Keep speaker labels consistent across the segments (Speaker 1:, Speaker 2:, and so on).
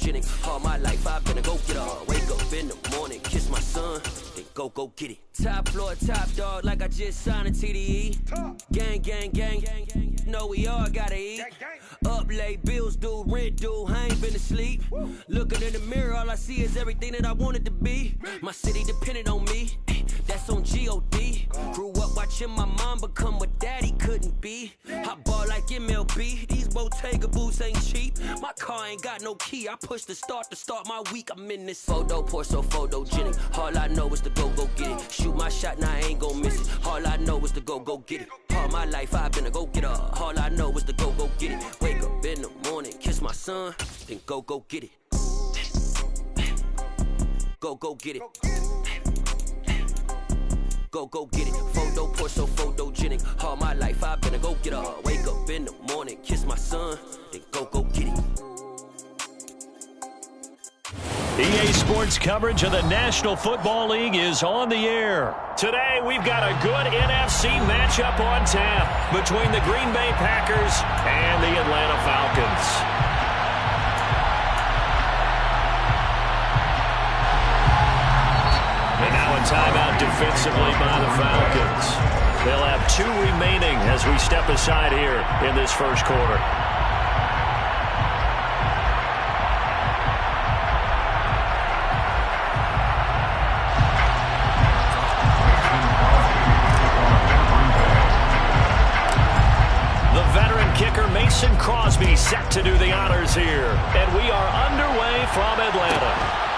Speaker 1: go-go-genic. All my life I've been a go-getter. Wake up in the morning, kiss my son, then go get it. Top floor, top dog, like I just signed a TDE. Gang, gang, gang, gang, gang. Know we all gotta eat. Up late, bills due, rent due, I ain't been asleep. Looking in the mirror, all I see is everything that I wanted to be. My city depended on me, that's on G.O.D. Grew up watching my mom become what daddy couldn't be. I ball like MLB, these Bottega boots ain't cheap. My car ain't got no key, I push the start to start my week. I'm in this photo, pour so photogenic. All I know is to go get it. Shoot my shot, now I ain't gon' miss it. All I know is to go get it. All my life I've been a go-getter. All I know is to go get it. Wake up in the morning, kiss my son, then go get it. Go get it. Go get it. Photo, pour so photogenic. All my life I've been a go-getter. Wake up in the morning, kiss my son, then go get it.
Speaker 2: EA Sports coverage of the National Football League is on the air. Today, we've got a good NFC matchup on tap between the Green Bay Packers and the Atlanta Falcons. And now a timeout defensively by the Falcons. They'll have 2 remaining as we step aside here in this first quarter. Mason Crosby set to do the honors here. And we are underway from Atlanta.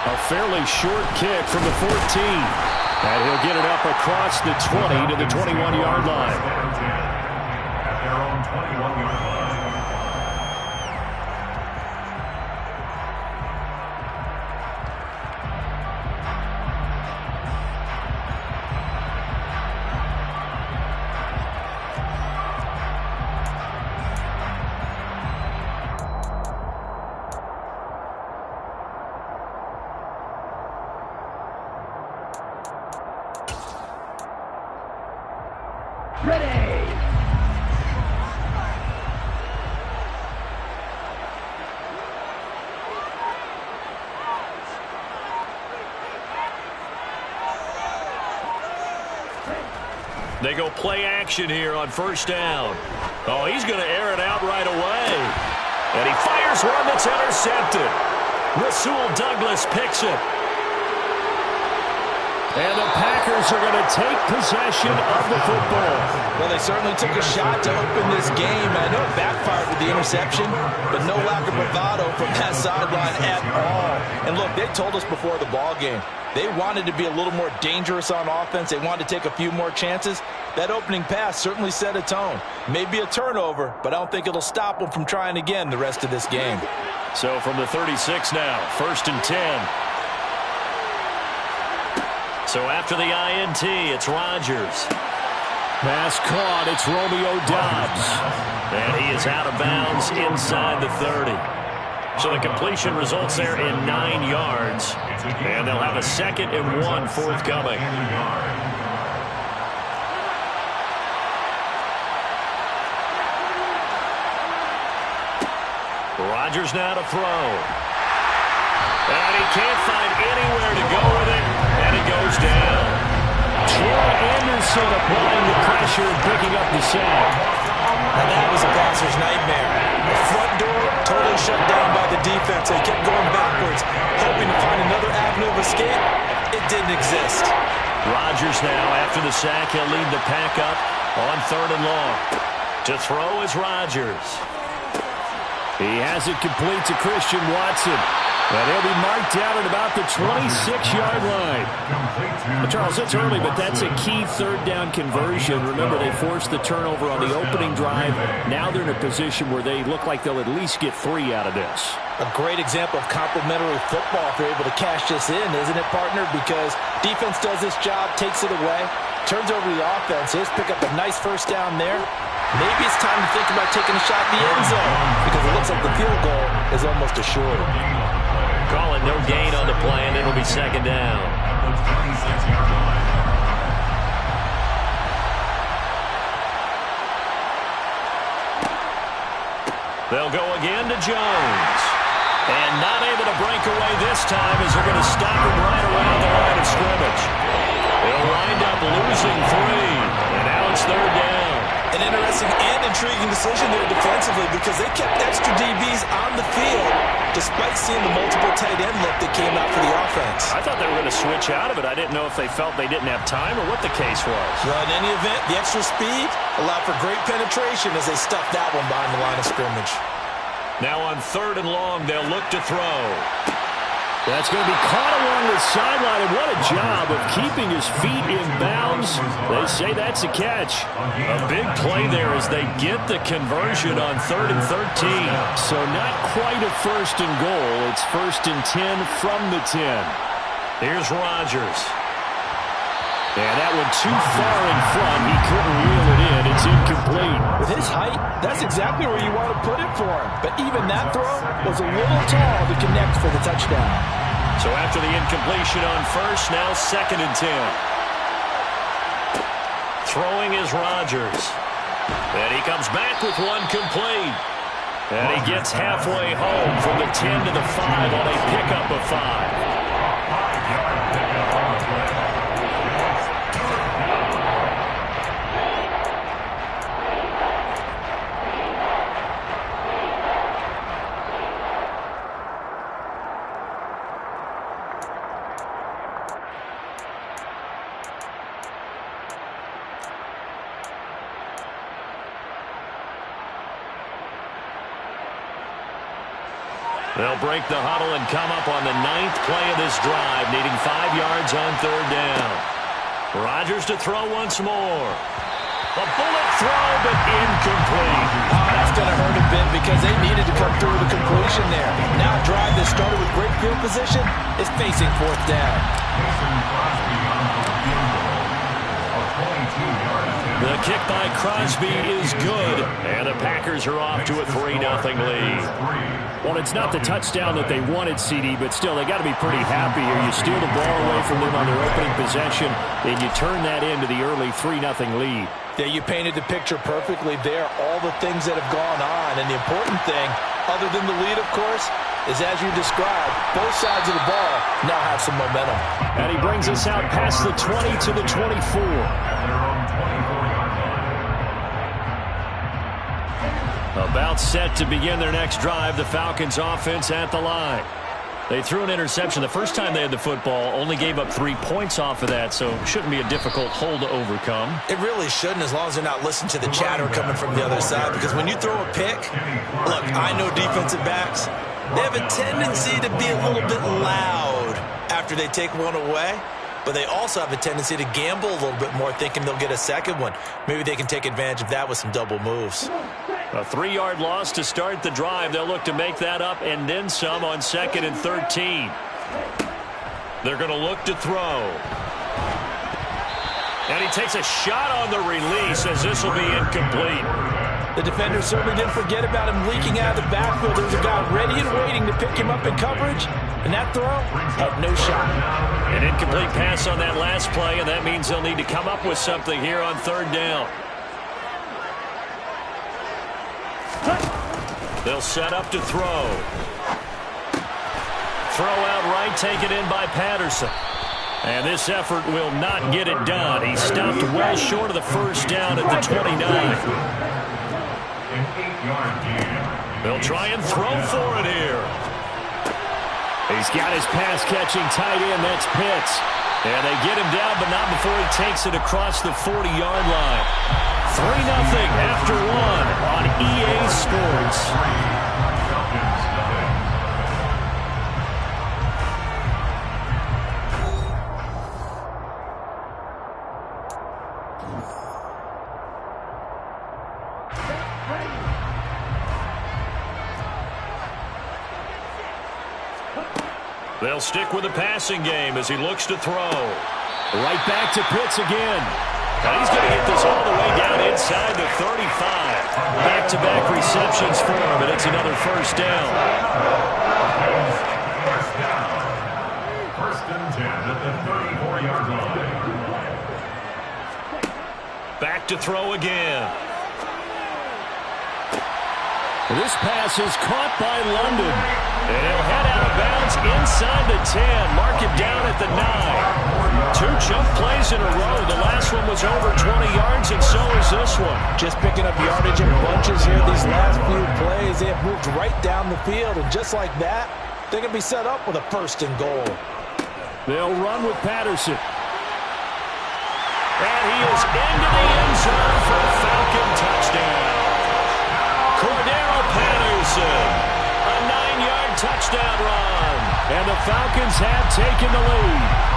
Speaker 2: A fairly short kick from the 14. And he'll get it up across the 20 to the 21-yard line.
Speaker 3: At their own 21-yard line.
Speaker 2: They go play action here on first down. Oh, he's going to air it out right away. And he fires one that's intercepted. Rasul Douglas picks it. And the Packers are going to take possession of the football.
Speaker 4: Well, they certainly took a shot to open this game. I know it backfired with the interception, but no lack of bravado from that sideline at all. And look, they told us before the ball game, they wanted to be a little more dangerous on offense. They wanted to take a few more chances. That opening pass certainly set a tone. Maybe a turnover, but I don't think it'll stop them from trying again the rest of this game.
Speaker 2: So from the 36 now, 1st and 10. So after the INT, it's Rodgers. Pass caught, it's Romeo Doubs. And he is out of bounds inside the 30. So the completion results there in 9 yards. And they'll have a 2nd and 1 forthcoming. Rodgers now to throw. And he can't find anywhere to go with it. And it goes down. Troy Anderson applying the pressure and picking up the sack.
Speaker 4: And that was a passer's nightmare. The front door totally shut down by the defense. They kept going backwards, hoping to find another avenue of escape. It didn't exist.
Speaker 2: Rodgers now, after the sack, he'll lead the pack up on 3rd and long. To throw is Rodgers. He has it complete to Christian Watson. And he'll be marked down at about the 26-yard line. Well, Charles, it's early, but that's a key 3rd down conversion. Remember, they forced the turnover on the opening drive. Now they're in a position where they look like they'll at least get 3 out of this.
Speaker 4: A great example of complementary football if they're able to cash this in, isn't it, partner? Because defense does this job, takes it away, turns over the offense. Just pick up a nice 1st down there. Maybe it's time to think about taking a shot in the end zone because it looks like the field goal is almost assured.
Speaker 2: Calling no gain on the play, and it'll be 2nd down. They'll go again to Jones. And not able to break away this time as they're going to stop him right around the line of scrimmage. They'll wind up losing 3, and now it's 3rd down.
Speaker 4: An interesting and intriguing decision there defensively because they kept extra DBs on the field despite seeing the multiple tight end look that came out for the offense.
Speaker 2: I thought they were going to switch out of it. I didn't know if they felt they didn't have time or what the case was.
Speaker 4: Well, in any event, the extra speed allowed for great penetration as they stuffed that one behind the line of scrimmage.
Speaker 2: Now on 3rd and long, they'll look to throw. That's going to be caught along the sideline, and what a job of keeping his feet in bounds. They say that's a catch. A big play there as they get the conversion on 3rd and 13. So not quite a 1st and goal. It's 1st and 10 from the 10. Here's Rodgers. And that one too far in front. He couldn't reel it in. It's incomplete.
Speaker 4: With his height, that's exactly where you want to put it for him. But even that throw was a little tall to connect for the touchdown.
Speaker 2: So after the incompletion on 1st, now 2nd and 10. Throwing is Rodgers. And he comes back with one complete. And he gets halfway home from the 10 to the 5 on a pickup of 5. They'll break the huddle and come up on the 9th play of this drive, needing 5 yards on 3rd down. Rodgers to throw once more. A bullet throw, but incomplete.
Speaker 4: Oh, that's going to hurt a bit because they needed to come through with a completion there. Now a drive that started with great field position is facing 4th down.
Speaker 2: The kick by Crosby is good, and the Packers are off to a 3-0 lead. Well, it's not the touchdown that they wanted, CD, but still, they got to be pretty happy here. You steal the ball away from them on their opening possession, and you turn that into the early 3-0 lead.
Speaker 4: Yeah, you painted the picture perfectly there, all the things that have gone on. And the important thing, other than the lead, of course, is as you described, both sides of the ball now have some momentum.
Speaker 2: And he brings us out past the 20 to the 24. About set to begin their next drive, the Falcons offense at the line. They threw an interception the first time they had the football, only gave up 3 points off of that, so it shouldn't be a difficult hole to overcome.
Speaker 4: It really shouldn't, as long as they're not listening to the chatter coming from the other side, because when you throw a pick, look, I know defensive backs, they have a tendency to be a little bit loud after they take one away, but they also have a tendency to gamble a little bit more, thinking they'll get a second one. Maybe they can take advantage of that with some double moves.
Speaker 2: A 3-yard loss to start the drive. They'll look to make that up and then some on 2nd and 13. They're going to look to throw. And he takes a shot on the release as this will be incomplete.
Speaker 4: The defender certainly didn't forget about him leaking out of the backfield. There was a guy ready and waiting to pick him up in coverage, and that throw had no shot.
Speaker 2: An incomplete pass on that last play, and that means they'll need to come up with something here on 3rd down. They'll set up to throw. Throw out right, taken in by Patterson. And this effort will not get it done. He stopped well short of the 1st down at the 29. They'll try and throw for it here. He's got his pass-catching tight end. That's Pitts. And they get him down, but not before he takes it across the 40-yard line. 3-0 after 1 on EA Sports. They'll stick with the passing game as he looks to throw. Right back to Pitts again. And he's going to get this all the way down inside the 35. Back-to-back receptions for him, and it's another 1st down.
Speaker 3: First and 10 at the 34-yard line.
Speaker 2: Back to throw again. This pass is caught by London. And he'll head out of bounds inside the 10. Mark him down at the 9. 2 jump plays in a row. The last one was over 20 yards, and so is this one.
Speaker 4: Just picking up yardage in bunches here. These last few plays, they have moved right down the field, and just like that, they're going to be set up with a 1st and goal.
Speaker 2: They'll run with Patterson. And he is into the end zone for a Falcon touchdown. Cordero Patterson, a 9-yard touchdown run. And the Falcons have taken the lead.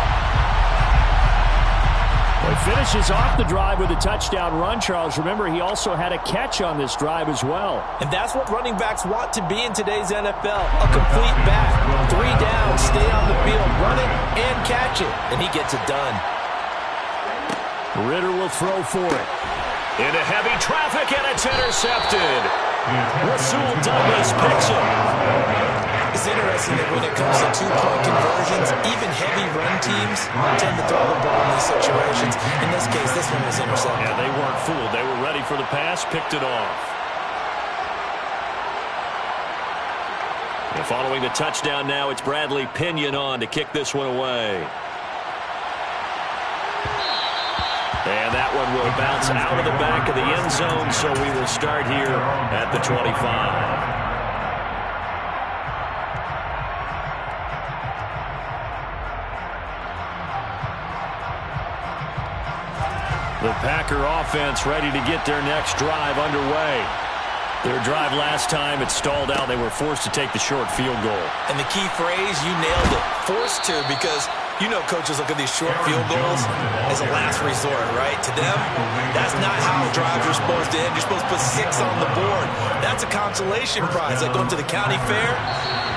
Speaker 2: He finishes off the drive with a touchdown run, Charles. Remember, he also had a catch on this drive as well.
Speaker 4: And that's what running backs want to be in today's NFL. A complete back. 3 down, stay on the field, run it, and catch it. And he gets it done.
Speaker 2: Ritter will throw for it. Into heavy traffic, and it's intercepted. Rasul Douglas picks him.
Speaker 4: It's interesting that when it comes to 2-point conversions, even heavy run teams tend to throw the ball in these situations. In this case, this one was intercepted.
Speaker 2: Yeah, they weren't fooled. They were ready for the pass, picked it off. And following the touchdown now, it's Bradley Pinion on to kick this one away. And that one will bounce out of the back of the end zone, so we will start here at the 25. The Packer offense ready to get their next drive underway. Their drive last time, it stalled out. They were forced to take the short field goal.
Speaker 4: And the key phrase, you nailed it, forced to, because you know coaches look at these short field goals as a last resort, right? To them, that's not how drives are supposed to end. You're supposed to put 6 on the board. That's a consolation prize. Like going to the county fair,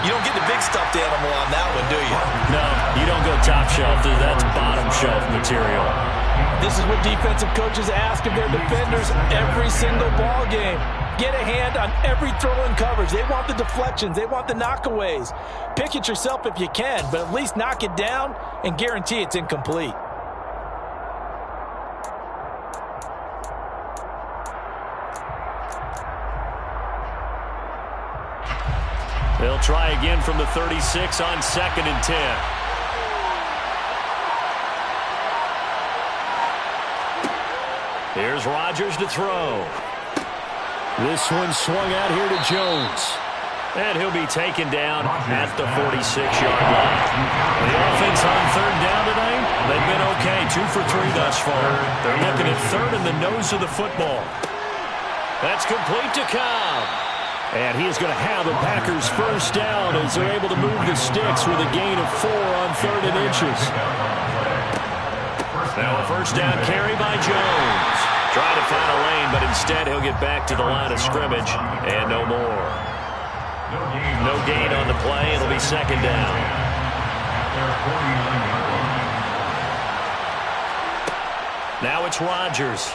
Speaker 4: you don't get the big stuffed animal on that one, do you?
Speaker 2: No, you don't go top shelf. That's bottom shelf material.
Speaker 4: This is what defensive coaches ask of their defenders every single ball game. Get a hand on every throw in coverage. They want the deflections. They want the knockaways. Pick it yourself if you can, but at least knock it down and guarantee it's incomplete.
Speaker 2: They'll try again from the 36 on 2nd and 10. Here's Rodgers to throw. This one swung out here to Jones. And he'll be taken down at the 46-yard line. The offense on 3rd down tonight, they've been okay. 2 for 3 thus far. They're looking at 3rd in the nose of the football. That's complete to Cobb. And he is going to have the Packers' 1st down as they're able to move the sticks with a gain of 4 on 3rd and inches. Now a 1st down carry by Jones. Trying to find a lane, but instead he'll get back to the line of scrimmage and no more. No gain on the play. It'll be 2nd down. Now it's Rodgers.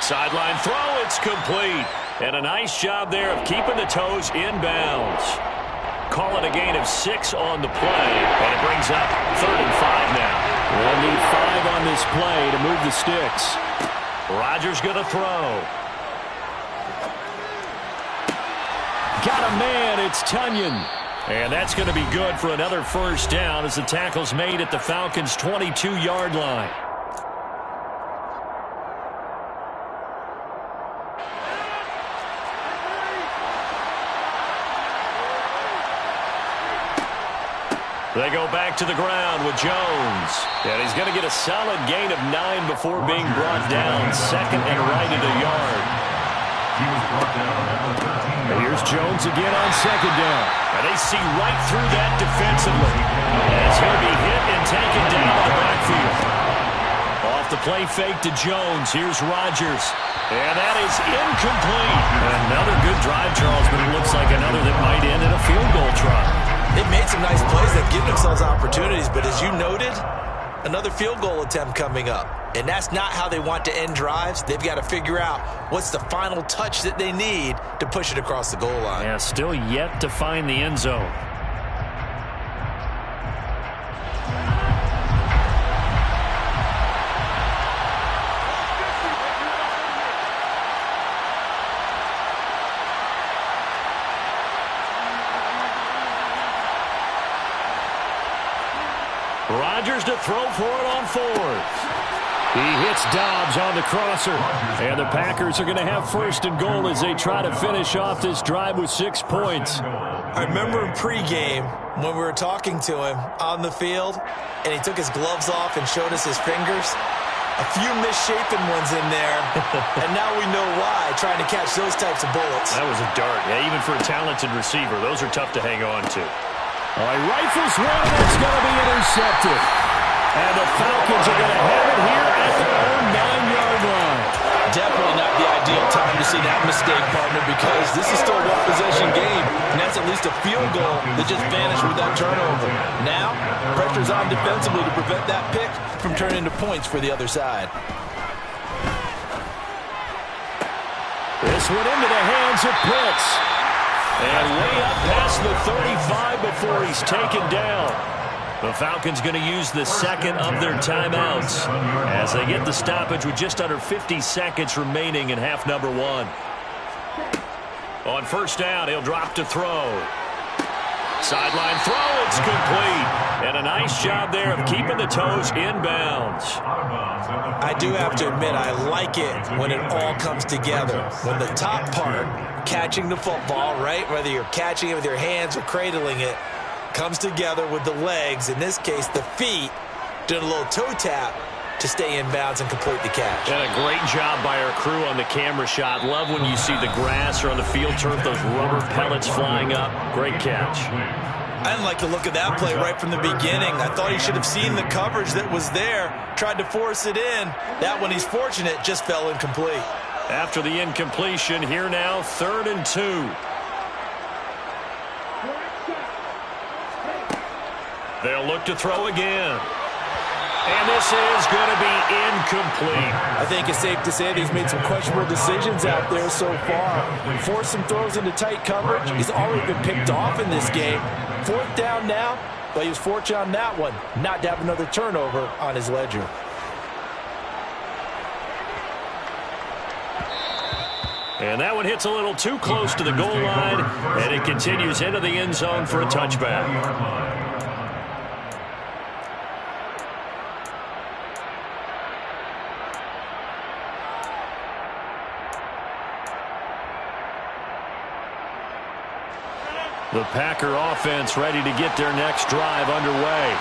Speaker 2: Sideline throw, it's complete. And a nice job there of keeping the toes inbounds. Call it a gain of 6 on the play, and it brings up 3rd and 5 now. They'll need 5 on this play to move the sticks. Rodgers going to throw. Got a man, it's Tunyon. And that's going to be good for another 1st down as the tackle's made at the Falcons' 22-yard line. They go back to the ground with Jones. And he's going to get a solid gain of 9 before being brought down. 2nd and right at a yard. And here's Jones again on 2nd down. And they see right through that defensively. As he'll be hit and taken down to the backfield. Off the play fake to Jones. Here's Rodgers. And that is incomplete. Another good drive, Charles, but it looks like another that might end in a field goal try.
Speaker 4: They've made some nice plays. They've given themselves opportunities, but as you noted, another field goal attempt coming up. And that's not how they want to end drives. They've got to figure out what's the final touch that they need to push it across the goal line.
Speaker 2: Yeah, still yet to find the end zone. Rodgers to throw for it on fourth. He hits Dobbs on the crosser. And the Packers are going to have first and goal as they try to finish off this drive with 6 points.
Speaker 4: I remember in pregame when we were talking to him on the field, and he took his gloves off and showed us his fingers. A few misshapen ones in there, and now we know why, trying to catch those types of bullets.
Speaker 2: That was a dart. Yeah, even for a talented receiver, those are tough to hang on to. All right, rifles one, and it's going to be intercepted. And the Falcons are going to have it here at their own 9-yard line.
Speaker 4: Definitely not the ideal time to see that mistake, partner, because this is still a one-possession game, and that's at least a field goal that just vanished with that turnover. Now, pressure's on defensively to prevent that pick from turning into points for the other side.
Speaker 2: This one into the hands of Pitts. And way up past the 35 before he's taken down. The Falcons going to use the second of their timeouts as they get the stoppage with just under 50 seconds remaining in half number 1. On first down, he'll drop to throw. Sideline throw, it's complete. And a nice job there of keeping the toes inbounds.
Speaker 4: I do have to admit, I like it when it all comes together. When the top part, catching the football, right, whether you're catching it with your hands or cradling it, comes together with the legs, in this case the feet, doing a little toe tap to stay in bounds and complete the catch.
Speaker 2: And a great job by our crew on the camera shot. Love when you see the grass or on the field turf, those rubber pellets flying up. Great catch.
Speaker 4: I didn't like the look of that play right from the beginning. I thought he should have seen the coverage that was there, tried to force it in. That one, he's fortunate, just fell incomplete.
Speaker 2: After the incompletion, here now, 3rd and 2. They'll look to throw again. And this is going to be incomplete.
Speaker 4: I think it's safe to say that he's made some questionable decisions out there so far. Forced some throws into tight coverage. He's already been picked off in this game. 4th down now, but he was fortunate on that one, not to have another turnover on his ledger.
Speaker 2: And that one hits a little too close to the goal line, and it continues into the end zone for a touchback. The Packer offense ready to get their next drive underway.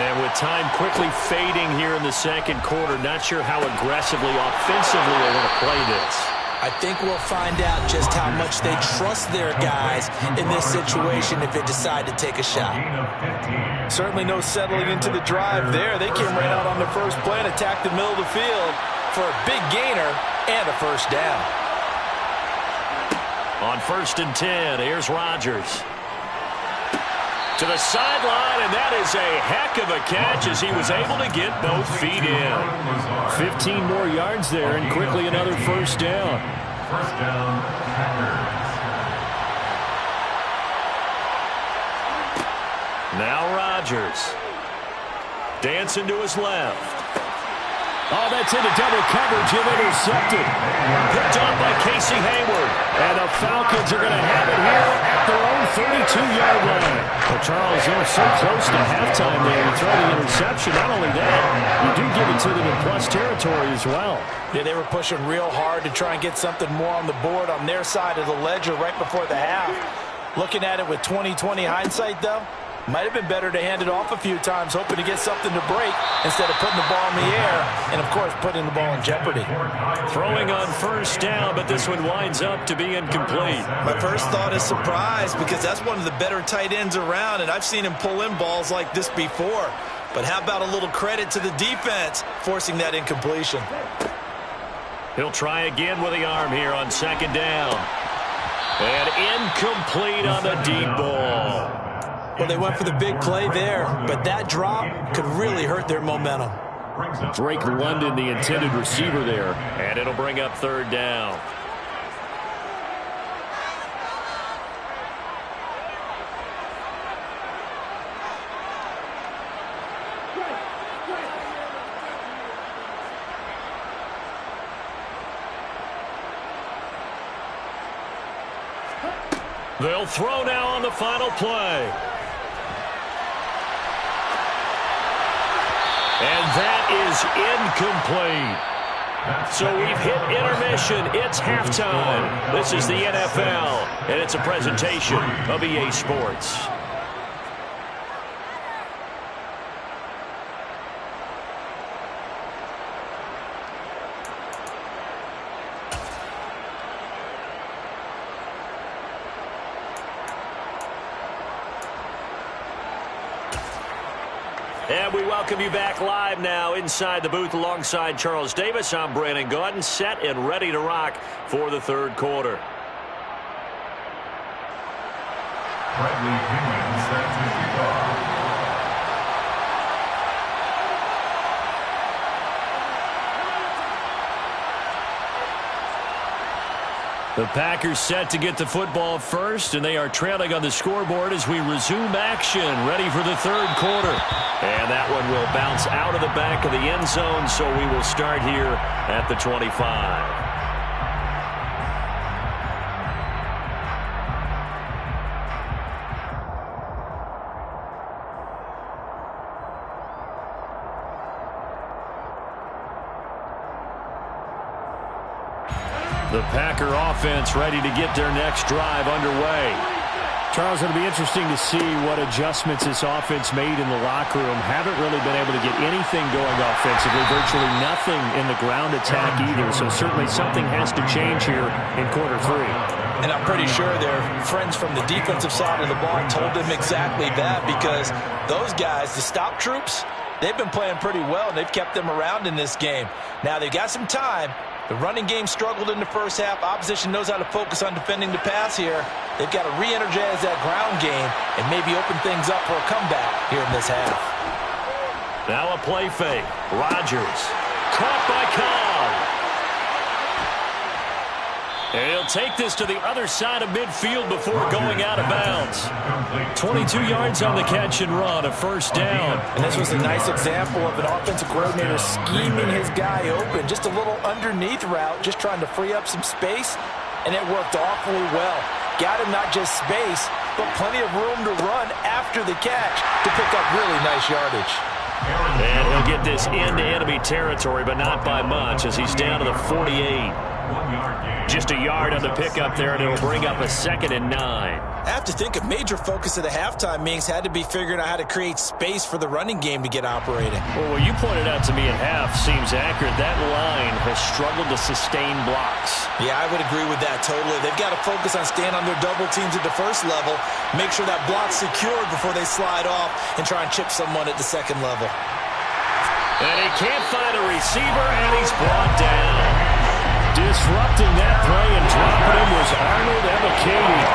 Speaker 2: And with time quickly fading here in the second quarter, not sure how aggressively, offensively they want to play this.
Speaker 4: I think we'll find out just how much they trust their guys in this situation if they decide to take a shot. Certainly no settling into the drive there. They came right out on the first play and attacked the middle of the field for a big gainer and a first down.
Speaker 2: On 1st and 10, here's Rodgers. To the sideline, and that is a heck of a catch as he was able to get both feet in. 15 more yards there, and quickly another first down.
Speaker 3: First down, Packers.
Speaker 2: Now Rodgers. Dancing to his left. Oh, that's into double coverage and intercepted. Picked up by Casey Hayward. And the Falcons are going to have it here at their own 32-yard line. Well, Charles, they're so close to halftime there to throw the interception. Not only that, you do give it to them in plus territory as well.
Speaker 4: Yeah, they were pushing real hard to try and get something more on the board on their side of the ledger right before the half. Looking at it with 20/20 hindsight, though, might have been better to hand it off a few times, hoping to get something to break instead of putting the ball in the air and, of course, putting the ball in jeopardy.
Speaker 2: Throwing on first down, but this one winds up to be incomplete.
Speaker 4: My first thought is surprise because that's one of the better tight ends around, and I've seen him pull in balls like this before. But how about a little credit to the defense forcing that incompletion?
Speaker 2: He'll try again with the arm here on 2nd down. And incomplete on the deep ball.
Speaker 4: Well, they went for the big play there, but that drop could really hurt their momentum.
Speaker 2: Drake London, the intended receiver there, and it'll bring up 3rd down. They'll throw now on the final play. And that is incomplete. So we've hit intermission. It's halftime. This is the NFL, and it's a presentation of EA Sports. And we welcome you back live now inside the booth alongside Charles Davis. I'm Brandon Gaudin, set and ready to rock for the third quarter.
Speaker 3: Bradley Pinion set to kick off.
Speaker 2: The Packers set to get the football first, and they are trailing on the scoreboard as we resume action, ready for the third quarter. And that one will bounce out of the back of the end zone, so we will start here at the 25. The Packer offense ready to get their next drive underway. Charles, it'll be interesting to see what adjustments this offense made in the locker room. Haven't really been able to get anything going offensively, virtually nothing in the ground attack either. So certainly something has to change here in quarter three.
Speaker 4: And I'm pretty sure their friends from the defensive side of the ball told them exactly that, because those guys, the stop troops, they've been playing pretty well, and they've kept them around in this game. Now they've got some time. The running game struggled in the first half. Opposition knows how to focus on defending the pass here. They've got to re-energize that ground game and maybe open things up for a comeback here in this half.
Speaker 2: Now a play fake. Rodgers. Caught by Cobb. And he'll take this to the other side of midfield before going out of bounds. 22 yards on the catch and run, a first down.
Speaker 4: And this was a nice example of an offensive coordinator scheming his guy open. Just a little underneath route, just trying to free up some space, and it worked awfully well. Got him not just space, but plenty of room to run after the catch to pick up really nice yardage.
Speaker 2: And he'll get this into enemy territory, but not by much, as he's down to the 48. Just a yard on the pickup there, and it'll bring up a 2nd and 9.
Speaker 4: I have to think a major focus of the halftime meetings had to be figuring out how to create space for the running game to get operating.
Speaker 2: Well, what you pointed out to me at half seems accurate. That line has struggled to sustain blocks.
Speaker 4: Yeah, I would agree with that totally. They've got to focus on staying on their double teams at the first level, make sure that block's secured before they slide off and try and chip someone at the second level.
Speaker 2: And he can't find a receiver, and he's brought down. Disrupting that play and dropping him was Arnold Ebiketie.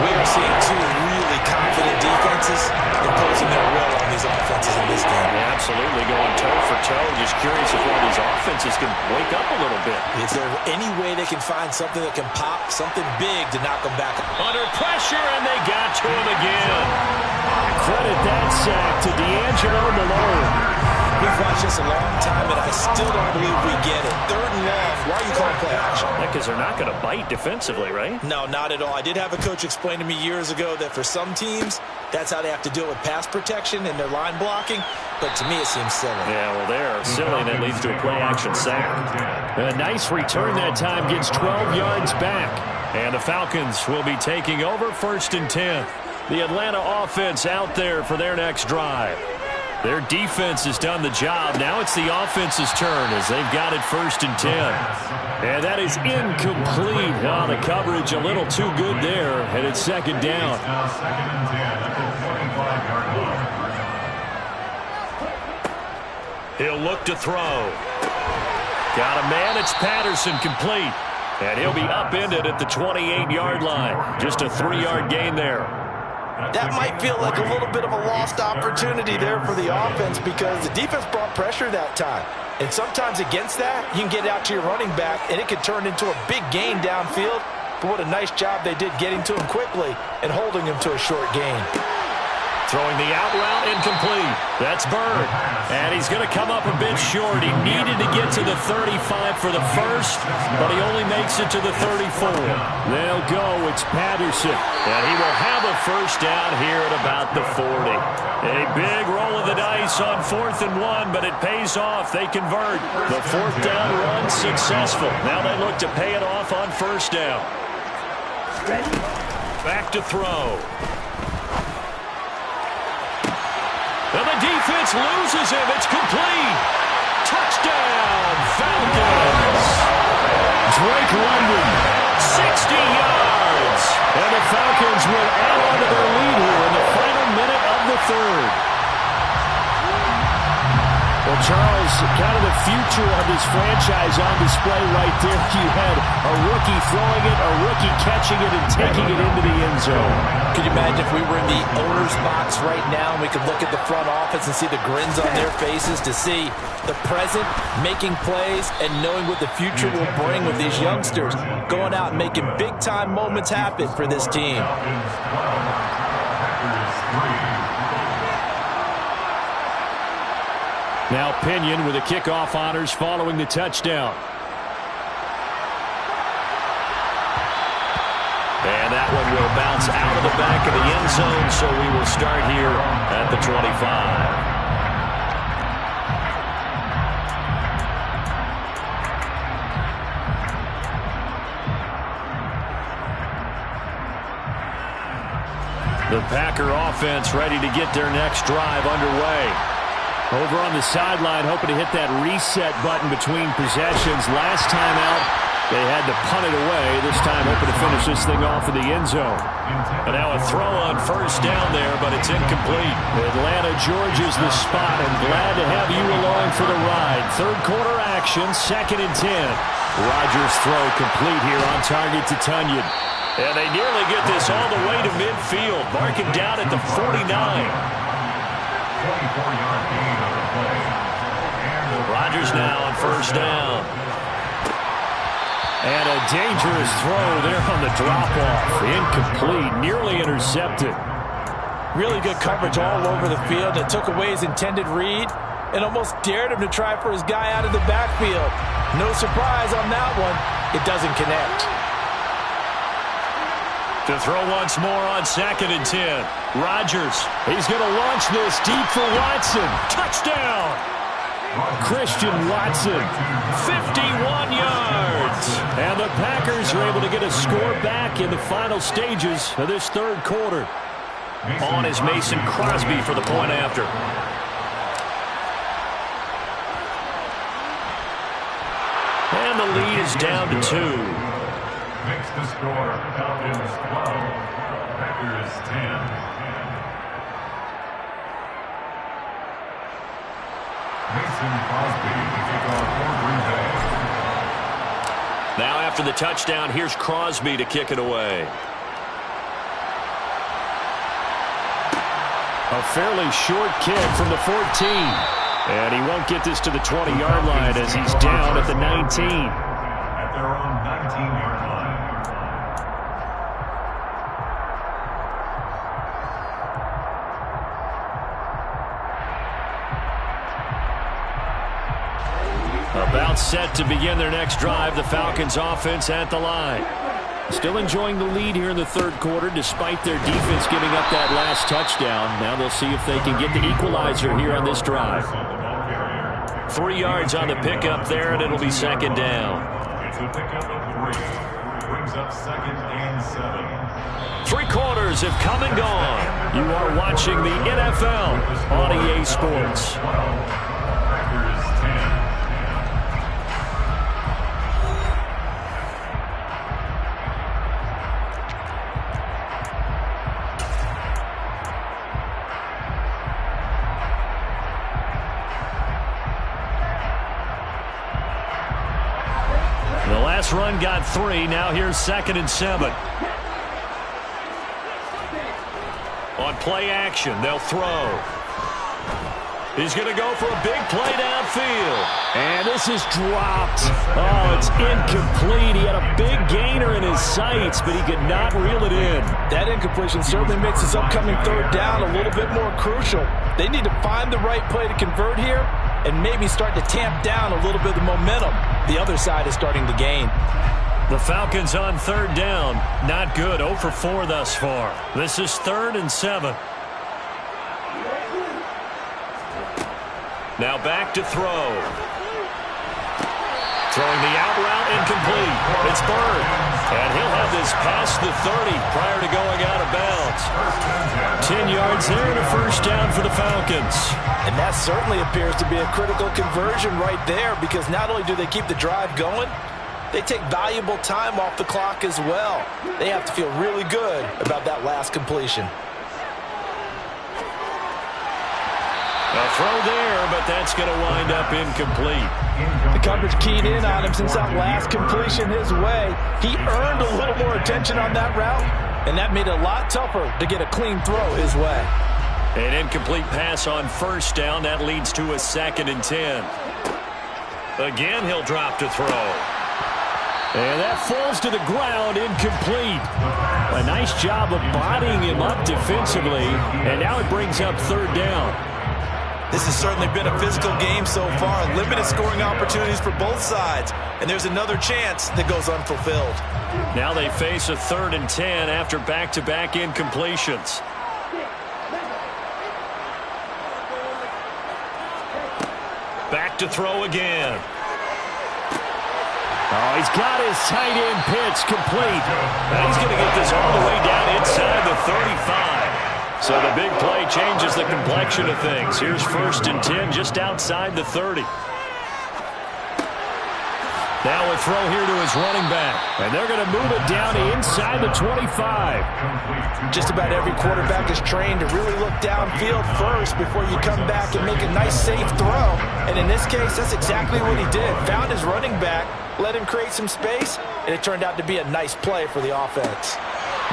Speaker 4: We are seeing two really confident defenses imposing their will on these offenses in this game.
Speaker 2: Yeah, absolutely, going toe for toe. Just curious if one of these offenses can wake up a little bit.
Speaker 4: Is there any way they can find something that can pop, something big to knock them back?
Speaker 2: Under pressure, and they got to him again. Credit that sack to D'Angelo Malone.
Speaker 4: We've watched this a long time, and I still don't believe we get it. 3rd and long. Why are you calling play action?
Speaker 2: Because they're not going to bite defensively, right?
Speaker 4: No, not at all. I did have a coach explain to me years ago that for some teams, that's how they have to deal with pass protection and their line blocking. But to me, it seems silly.
Speaker 2: Yeah, well, they're silly, and that leads to a play-action sack. A nice return that time, gets 12 yards back. And the Falcons will be taking over 1st and 10. The Atlanta offense out there for their next drive. Their defense has done the job. Now it's the offense's turn as they've got it 1st and 10. And that is incomplete. Oh, the coverage a little too good there, and it's 2nd down.
Speaker 3: It's now 2nd and 10 at the 25-yard line.
Speaker 2: He'll look to throw. Got a man. It's Patterson, complete. And he'll be upended at the 28-yard line. Just a 3-yard gain there.
Speaker 4: That might feel like a little bit of a lost opportunity there for the offense, because the defense brought pressure that time. And sometimes against that, you can get out to your running back, and it could turn into a big gain downfield. But what a nice job they did getting to him quickly and holding him to a short gain.
Speaker 2: Throwing the out route, incomplete. That's Bird. And he's going to come up a bit short. He needed to get to the 35 for the first, but he only makes it to the 34. They'll go. It's Patterson. And he will have a first down here at about the 40. A big roll of the dice on 4th and 1, but it pays off. They convert. The 4th down run successful. Now they look to pay it off on 1st down. Back to throw. And the defense loses him. It's complete. Touchdown, Falcons. Drake London, 60 yards. And the Falcons will add on to their lead here in the final minute of the 3rd. Well, Charles, kind of the future of this franchise on display right there. You had a rookie throwing it, a rookie catching it, and taking it into the end zone.
Speaker 4: Could you imagine if we were in the owner's box right now and we could look at the front office and see the grins on their faces, to see the present making plays and knowing what the future will bring with these youngsters going out and making big-time moments happen for this team.
Speaker 2: Now Pinion with the kickoff honors following the touchdown. And that one will bounce out of the back of the end zone, so we will start here at the 25. The Packer offense ready to get their next drive underway. Over on the sideline, hoping to hit that reset button between possessions. Last time out, they had to punt it away. This time, hoping to finish this thing off in the end zone. And now a throw on 1st down there, but it's incomplete. Atlanta, Georgia's the spot, and glad to have you along for the ride. 3rd quarter action, 2nd and 10. Rodgers' throw complete here on target to Tunyon. And they nearly get this all the way to midfield. Marking down at the 49.
Speaker 3: 24-yard gain on the play.
Speaker 2: Rodgers now on 1st down. And a dangerous throw there on the drop-off. Incomplete, nearly intercepted.
Speaker 4: Really good coverage all over the field. It took away his intended read and almost dared him to try for his guy out of the backfield. No surprise on that one. It doesn't connect.
Speaker 2: To throw once more on 2nd and 10. Rodgers, he's going to launch this deep for Watson. Touchdown! Christian Watson, 51 yards. And the Packers are able to get a score back in the final stages of this 3rd quarter. On is Mason Crosby for the point after. And the lead is down to 2.
Speaker 3: Makes the score Falcons 12, Packers 10. Mason Crosby to kick off for Green Bay.
Speaker 2: Now after the touchdown, here's Crosby to kick it away. A fairly short kick from the 14. And he won't get this to the 20-yard line as he's down at the 19.
Speaker 3: At their own 19-yard line.
Speaker 2: About set to begin their next drive, the Falcons offense at the line. Still enjoying the lead here in the 3rd quarter despite their defense giving up that last touchdown. Now they'll see if they can get the equalizer here on this drive. 3 yards on the pickup there, and it'll be 2nd down.
Speaker 3: It's a pickup of 3. Brings up 2nd and 7.
Speaker 2: 3 quarters have come and gone. You are watching the NFL on EA Sports.
Speaker 3: 12, Packers 10.
Speaker 2: The last run got 3. Now here's 2nd and 7. On play action, they'll throw. He's going to go for a big play downfield. And this is dropped. Oh, it's incomplete. He had a big gainer in his sights, but he could not reel it in.
Speaker 4: That incompletion certainly makes his upcoming third down a little bit more crucial. They need to find the right play to convert here and maybe start to tamp down a little bit of the momentum the other side is starting to gain.
Speaker 2: The Falcons on third down. Not good. 0 for 4 thus far. This is 3rd and 7. Now back to throw. Throwing the out route incomplete. It's Bird. And he'll have this past the 30 prior to going out of bounds. 10 yards there and a first down for the Falcons.
Speaker 4: And that certainly appears to be a critical conversion right there, because not only do they keep the drive going, they take valuable time off the clock as well. They have to feel really good about that last completion.
Speaker 2: A throw there, but that's going to wind up incomplete.
Speaker 4: The coverage keyed in on him since that last completion his way. He earned a little more attention on that route, and that made it a lot tougher to get a clean throw his way.
Speaker 2: An incomplete pass on first down. That leads to a 2nd and 10. Again, he'll drop to throw. And that falls to the ground, incomplete. A nice job of bodying him up defensively, and now it brings up third down.
Speaker 4: This has certainly been a physical game so far. Limited scoring opportunities for both sides. And there's another chance that goes unfulfilled.
Speaker 2: Now they face a 3rd and 10 after back-to-back incompletions. Back to throw again. Oh, he's got his tight end pitch complete. Now he's going to get this all the way down inside the 35. So the big play changes the complexion of things. Here's 1st and 10 just outside the 30. Now a throw here to his running back. And they're going to move it down inside the 25.
Speaker 4: Just about every quarterback is trained to really look downfield first before you come back and make a nice, safe throw. And in this case, that's exactly what he did. Found his running back, let him create some space, and it turned out to be a nice play for the offense.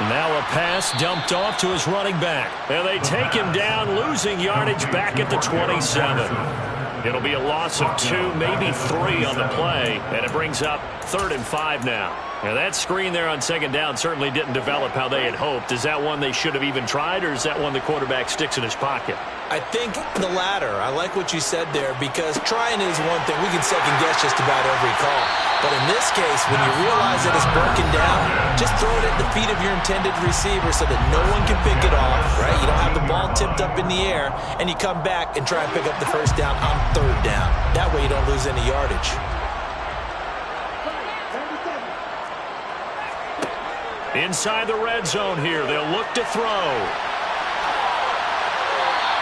Speaker 2: Now a pass dumped off to his running back. And they take him down, losing yardage back at the 27. It'll be a loss of 2, maybe 3 on the play, and it brings up 3rd and 5 now. Now that screen there on 2nd down certainly didn't develop how they had hoped. Is that one they should have even tried, or is that one the quarterback sticks in his pocket?
Speaker 4: I think the latter. I like what you said there, because trying is one thing. We can second guess just about every call. But in this case, when you realize that it's broken down, just throw it at the feet of your intended receiver so that no one can pick it off, right? You don't have the ball tipped up in the air, and you come back and try and pick up the first down on 3rd down. That way you don't lose any yardage.
Speaker 2: Inside the red zone here, they'll look to throw.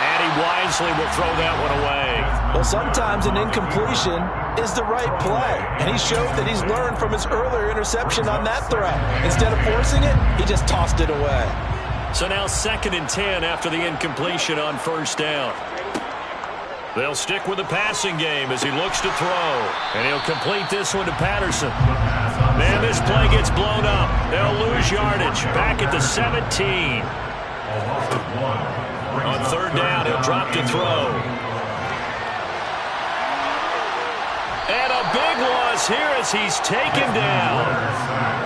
Speaker 2: And he wisely will throw that one away.
Speaker 4: Well, sometimes an incompletion is the right play. And he showed that he's learned from his earlier interception on that throw. Instead of forcing it, he just tossed it away.
Speaker 2: So now 2nd and 10 after the incompletion on first down. They'll stick with the passing game as he looks to throw. And he'll complete this one to Patterson. Man, this play gets blown up. They'll lose yardage back at the 17. On 3rd down, he'll drop to throw. And a big loss here as he's taken down.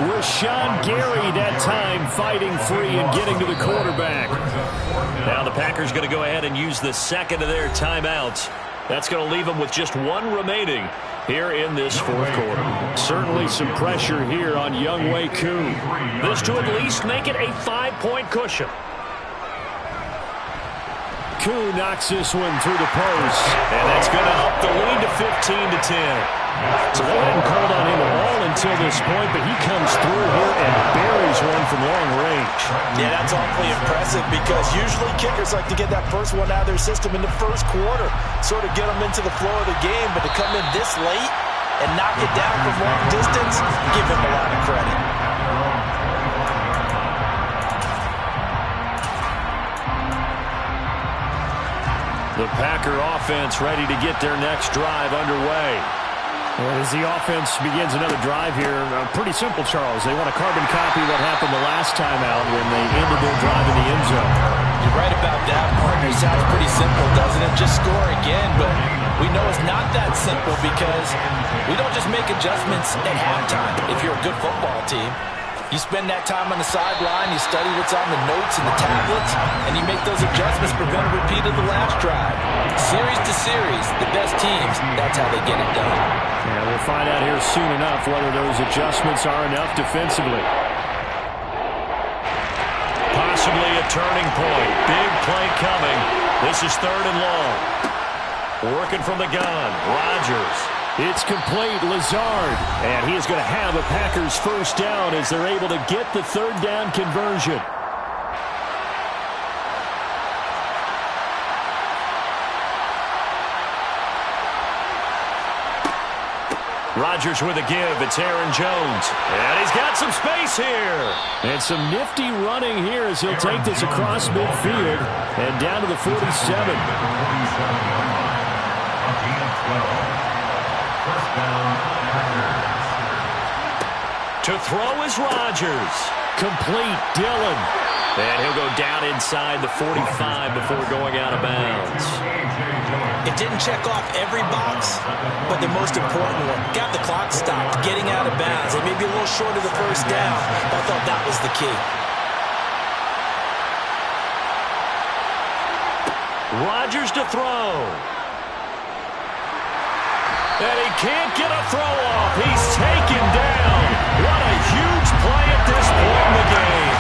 Speaker 2: Rashawn Gary that time fighting free and getting to the quarterback. Now the Packers going to go ahead and use the 2nd of their timeouts. That's going to leave them with just 1 remaining here in this 4th quarter. Certainly some pressure here on Younghoe Koo. This to at least make it a 5-point cushion. Koo knocks this one through the post. And that's going to up the lead to 15-10. So they hadn't called on him at all until this point, but he comes through here and buries one from long range.
Speaker 4: Yeah, that's awfully impressive, because usually kickers like to get that first one out of their system in the 1st quarter, sort of get them into the flow of the game, but to come in this late and knock it down from long distance, give him a lot of credit.
Speaker 2: The Packer offense ready to get their next drive underway. Well, as the offense begins another drive here, pretty simple, Charles. They want to carbon copy what happened the last time out when they ended their drive in the end zone.
Speaker 4: You're right about that, partner. Sounds pretty simple, doesn't it? and just score again, but we know it's not that simple because we don't just make adjustments at halftime if you're a good football team. You spend that time on the sideline, you study what's on the notes and the tablets, and you make those adjustments, prevent a repeat of the last drive. Series to series, the best teams, that's how they get it done.
Speaker 2: Yeah, we'll find out here soon enough whether those adjustments are enough defensively. Possibly a turning point. Big play coming. This is 3rd and long. Working from the gun, Rodgers. It's complete, Lazard. And he is going to have a Packers first down as they're able to get the 3rd down conversion. Rodgers with a give. It's Aaron Jones. And he's got some space here. And some nifty running here as he'll take this across midfield and down to the 47. To throw is Rodgers. Complete, Dillon. And he'll go down inside the 45 before going out of bounds.
Speaker 4: It didn't check off every box, but the most important one. Got the clock stopped, getting out of bounds. It may be a little short of the first down, but I thought that was the key.
Speaker 2: Rodgers to throw. And he can't get a throw off. He's taken down. What a huge play at this point in the game.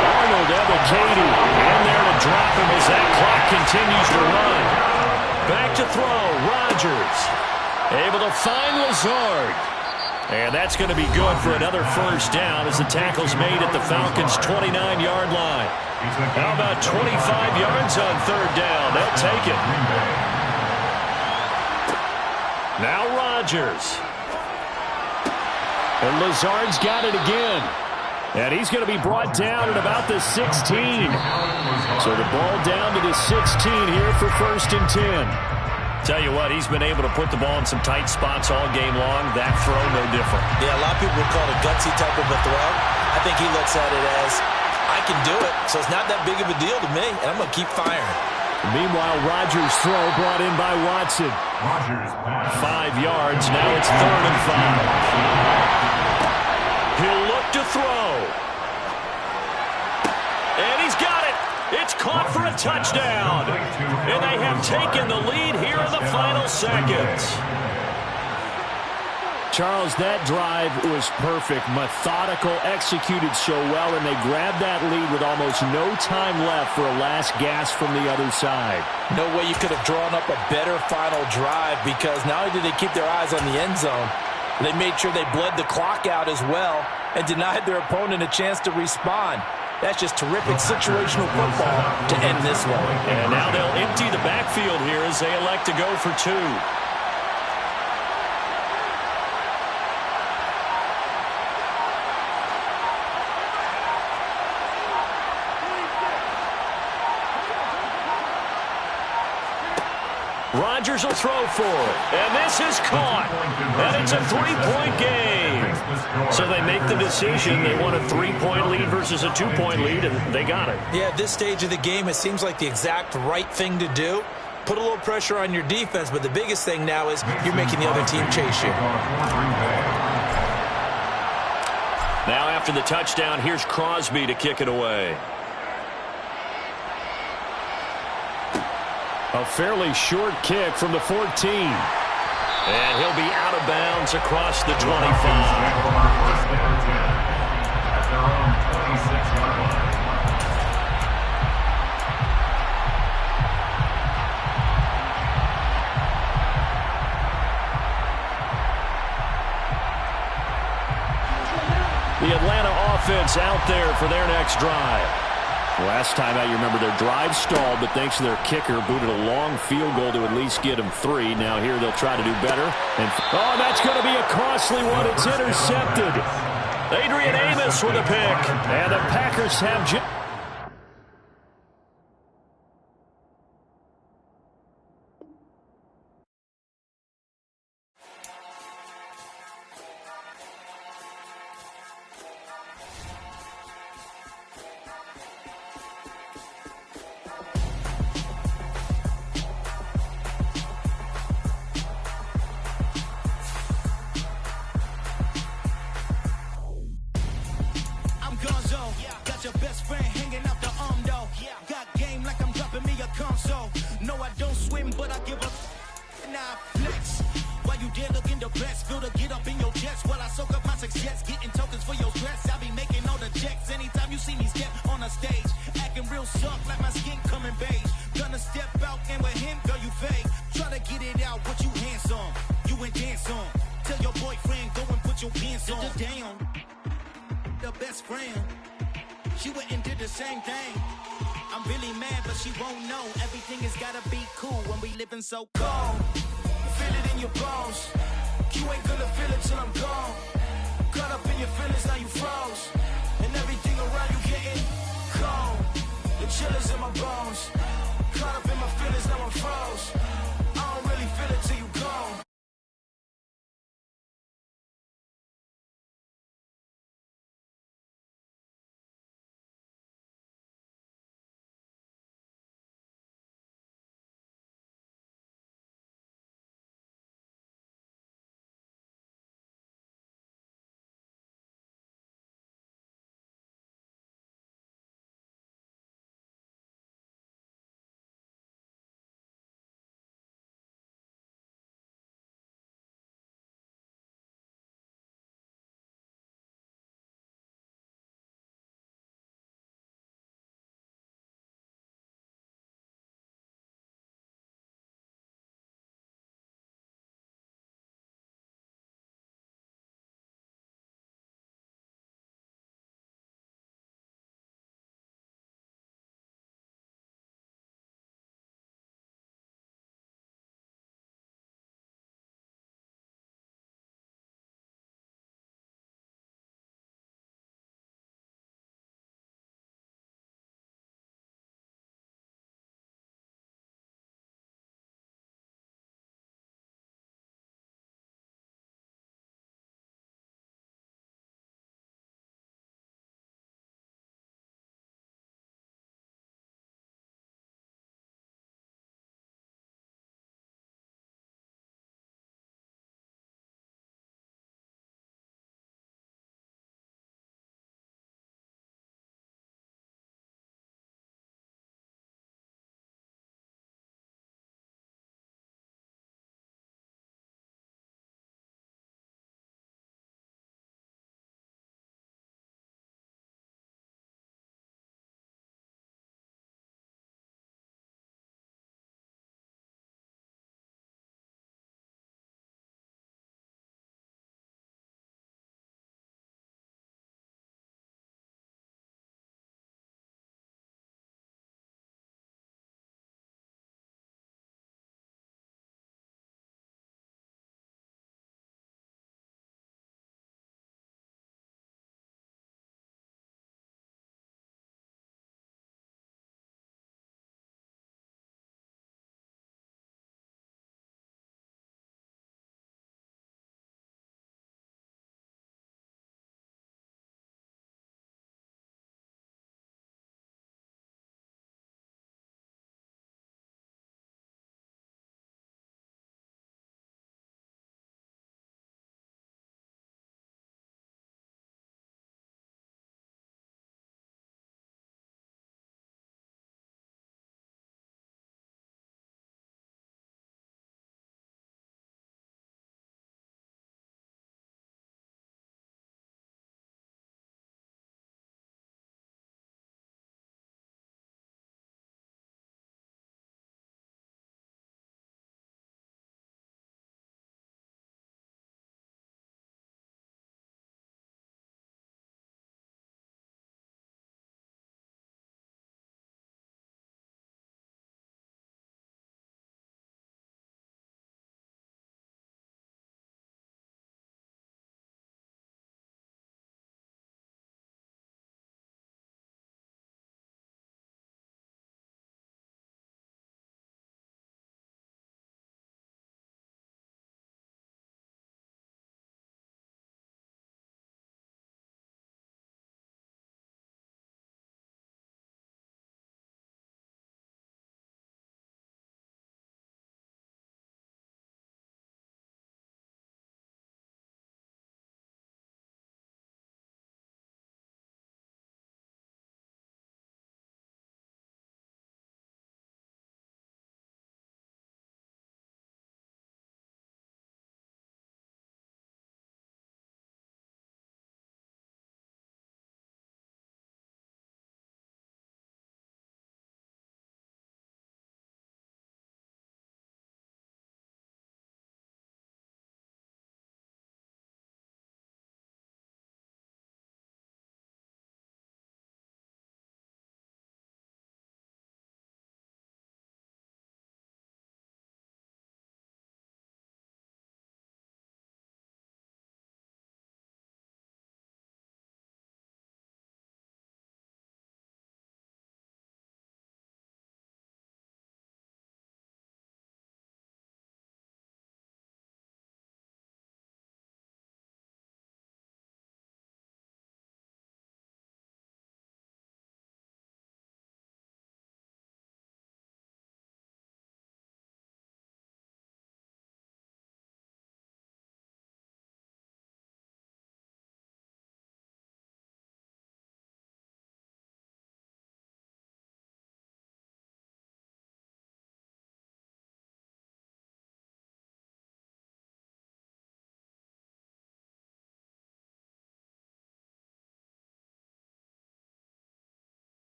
Speaker 2: Arnold Ebiketie in there to drop him as that clock continues to run. Back to throw, Rodgers. Able to find Lazard. And that's going to be good for another first down as the tackle's made at the Falcons' 29-yard line. How about 25 yards on 3rd down? They'll take it. Now Rodgers. And Lazard's got it again. And he's going to be brought down at about the 16. So the ball down to the 16 here for 1st and 10. Tell you what, he's been able to put the ball in some tight spots all game long. That throw, no different.
Speaker 4: Yeah, a lot of people would call it a gutsy type of a throw. I think he looks at it as, I can do it, so it's not that big of a deal to me, and I'm going to keep firing.
Speaker 2: Meanwhile, Rodgers' throw brought in by Watson. 5 yards, now it's 3rd and 5. He'll look to throw. And he's got it. It's caught for a touchdown. And they have taken the lead here in the final seconds. Charles, that drive was perfect. Methodical, executed so well, and they grabbed that lead with almost no time left for a last gasp from the other side.
Speaker 4: No way you could have drawn up a better final drive because not only did they keep their eyes on the end zone, they made sure they bled the clock out as well and denied their opponent a chance to respond. That's just terrific situational football to end this one.
Speaker 2: And now they'll empty the backfield here as they elect to go for 2. Rodgers will throw for it. And this is caught. And it's a 3-point game. So they make the decision. They want a 3-point lead versus a 2-point lead, and they got it.
Speaker 4: Yeah, at this stage of the game, it seems like the exact right thing to do. Put a little pressure on your defense, but the biggest thing now is you're making the other team chase you.
Speaker 2: Now after the touchdown, here's Crosby to kick it away. A fairly short kick from the 14. And he'll be out of bounds across the 25. The Atlanta offense out there for their next drive. Last time out, you remember their drive stalled, but thanks to their kicker, booted a long field goal to at least get them 3. Now here they'll try to do better. And oh, that's going to be a costly one. It's intercepted. Adrian Amos with a pick. And the Packers have...
Speaker 5: still suck like my skin coming beige. Gonna step out and with him, girl, you fake. Try to get it out, but you handsome. You ain't dance on. Tell your boyfriend, go and put your pants on. Down, the best friend. She went and did the same thing. I'm really mad, but she won't know. Everything has gotta be cool when we living so cold. Feel it in your bones. You ain't gonna feel it till I'm gone. Caught up in your feelings, now you froze. And everything around you getting cold. The chill is in my bones. Caught up in my feelings, now I'm froze.